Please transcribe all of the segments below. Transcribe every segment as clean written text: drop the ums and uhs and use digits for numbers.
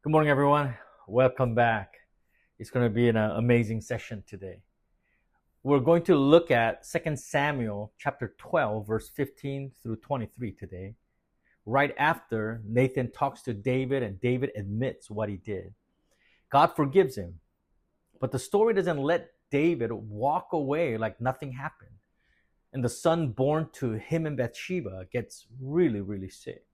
Good morning, everyone. Welcome back. It's going to be an amazing session today. We're going to look at 2 Samuel chapter 12, verse 15 through 23 today, right after Nathan talks to David and David admits what he did. God forgives him, but the story doesn't let David walk away like nothing happened. And the son born to him in Bathsheba gets really, really sick.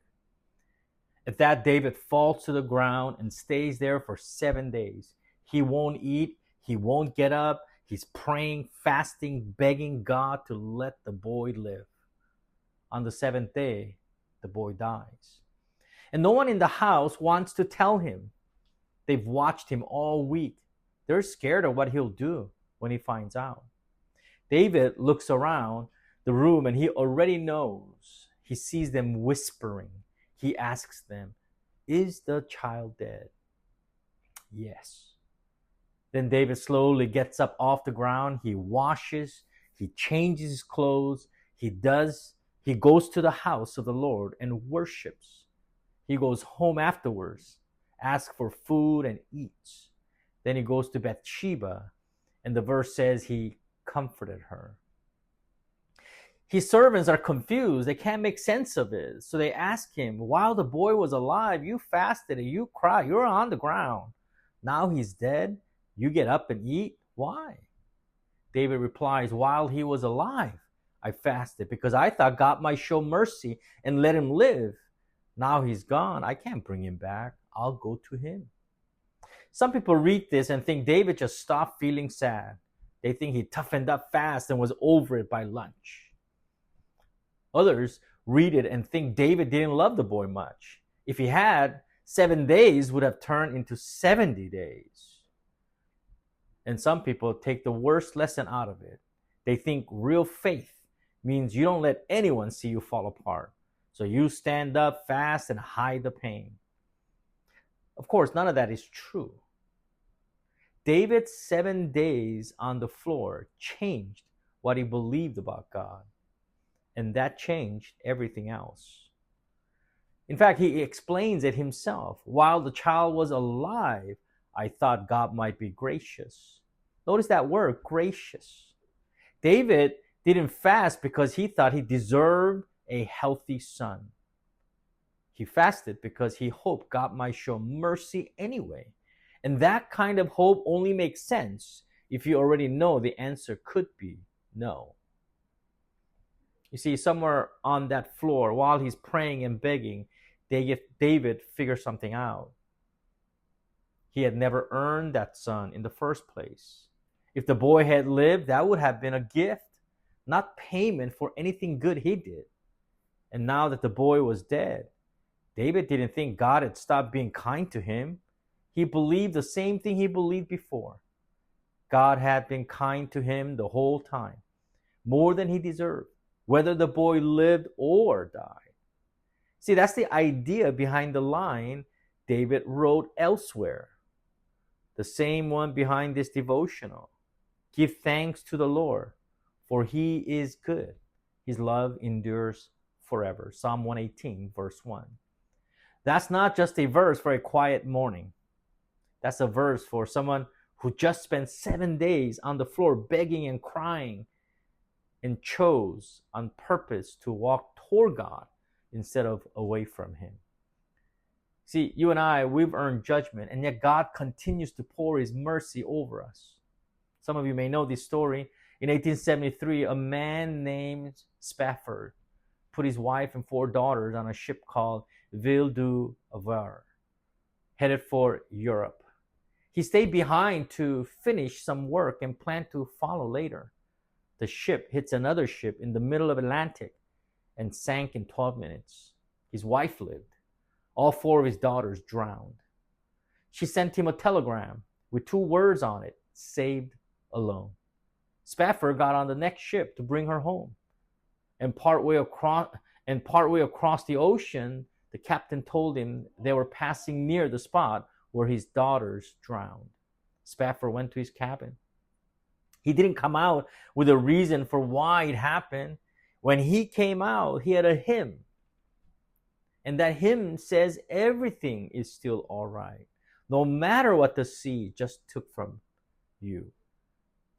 At that, David falls to the ground and stays there for 7 days. He won't eat, he won't get up. He's praying, fasting, begging God to let the boy live. On the seventh day, the boy dies. And no one in the house wants to tell him. They've watched him all week. They're scared of what he'll do when he finds out. David looks around the room and he already knows. He sees them whispering. He asks them, "Is the child dead?" Yes. Then David slowly gets up off the ground. He washes, he changes his clothes, he goes to the house of the Lord and worships. He goes home afterwards, asks for food and eats. Then he goes to Bathsheba, and the verse says he comforted her. His servants are confused. They can't make sense of it. So they ask him, "While the boy was alive, you fasted and you cried. You were on the ground. Now he's dead. You get up and eat. Why?" David replies, "While he was alive, I fasted because I thought God might show mercy and let him live. Now he's gone. I can't bring him back. I'll go to him." Some people read this and think David just stopped feeling sad. They think he toughened up fast and was over it by lunch. Others read it and think David didn't love the boy much. If he had, 7 days would have turned into 70 days. And some people take the worst lesson out of it. They think real faith means you don't let anyone see you fall apart. So you stand up, fast, and hide the pain. Of course, none of that is true. David's 7 days on the floor changed what he believed about God. And that changed everything else. In fact, he explains it himself. "While the child was alive, I thought God might be gracious." Notice that word, gracious. David didn't fast because he thought he deserved a healthy son. He fasted because he hoped God might show mercy anyway. And that kind of hope only makes sense if you already know the answer could be no. You see, somewhere on that floor, while he's praying and begging, David figures something out. He had never earned that son in the first place. If the boy had lived, that would have been a gift, not payment for anything good he did. And now that the boy was dead, David didn't think God had stopped being kind to him. He believed the same thing he believed before. God had been kind to him the whole time, more than he deserved, whether the boy lived or died. See, that's the idea behind the line David wrote elsewhere. The same one behind this devotional. "Give thanks to the Lord, for he is good. His love endures forever." Psalm 118, verse 1. That's not just a verse for a quiet morning. That's a verse for someone who just spent 7 days on the floor begging and crying and chose on purpose to walk toward God instead of away from him. See, you and I, we've earned judgment, and yet God continues to pour his mercy over us. Some of you may know this story. In 1873, a man named Spafford put his wife and 4 daughters on a ship called Ville du Havre, headed for Europe. He stayed behind to finish some work and planned to follow later. The ship hits another ship in the middle of the Atlantic and sank in 12 minutes. His wife lived. All 4 of his daughters drowned. She sent him a telegram with 2 words on it: "Saved alone." Spafford got on the next ship to bring her home. And partway across the ocean, the captain told him they were passing near the spot where his daughters drowned. Spafford went to his cabin. He didn't come out with a reason for why it happened. When he came out, he had a hymn. And that hymn says everything is still all right. no matter what the sea just took from you.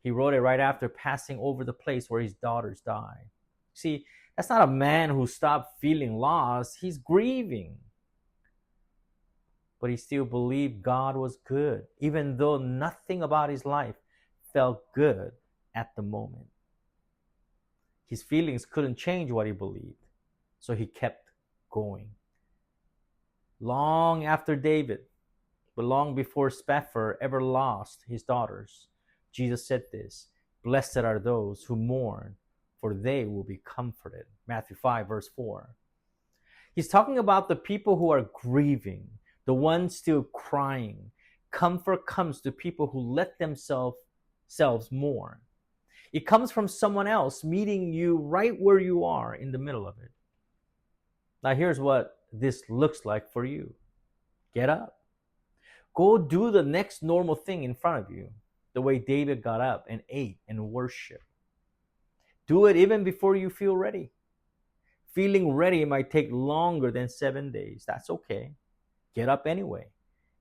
He wrote it right after passing over the place where his daughters died. See, that's not a man who stopped feeling lost. He's grieving. But he still believed God was good, even though nothing about his life felt good at the moment. His feelings couldn't change what he believed, so he kept going. Long after David, but long before Spafford ever lost his daughters, Jesus said this: "Blessed are those who mourn, for they will be comforted." Matthew 5, verse 4. He's talking about the people who are grieving, the ones still crying. Comfort comes to people who let themselves mourn. It comes from someone else meeting you right where you are in the middle of it. Now, here's what this looks like for you. Get up. Go do the next normal thing in front of you, the way David got up and ate and worshiped. Do it even before you feel ready. Feeling ready might take longer than 7 days. That's okay. Get up anyway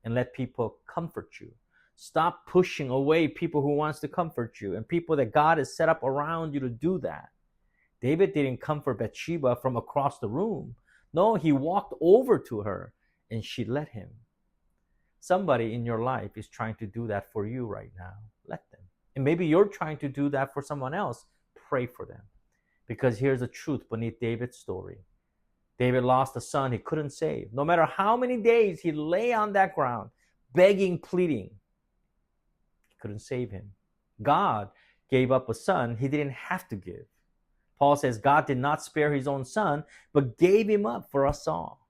and let people comfort you. Stop pushing away people who wants to comfort you and people that God has set up around you to do that. David didn't comfort Bathsheba from across the room. No, he walked over to her and she let him. Somebody in your life is trying to do that for you right now. Let them. And maybe you're trying to do that for someone else. Pray for them. Because here's the truth beneath David's story. David lost a son he couldn't save. No matter how many days he lay on that ground, begging, pleading, he couldn't save him. God gave up a son he didn't have to give. Paul says God did not spare his own son, but gave him up for us all.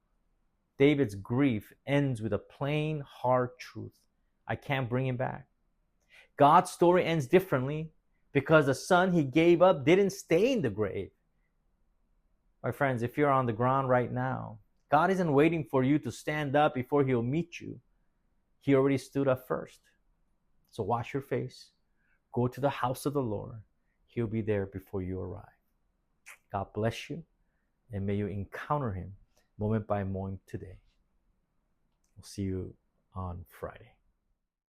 David's grief ends with a plain, hard truth. I can't bring him back. God's story ends differently because the son he gave up didn't stay in the grave. My friends, if you're on the ground right now, God isn't waiting for you to stand up before he'll meet you. He already stood up first. So wash your face. Go to the house of the Lord. He'll be there before you arrive. God bless you, and may you encounter him moment by moment today. We'll see you on Friday.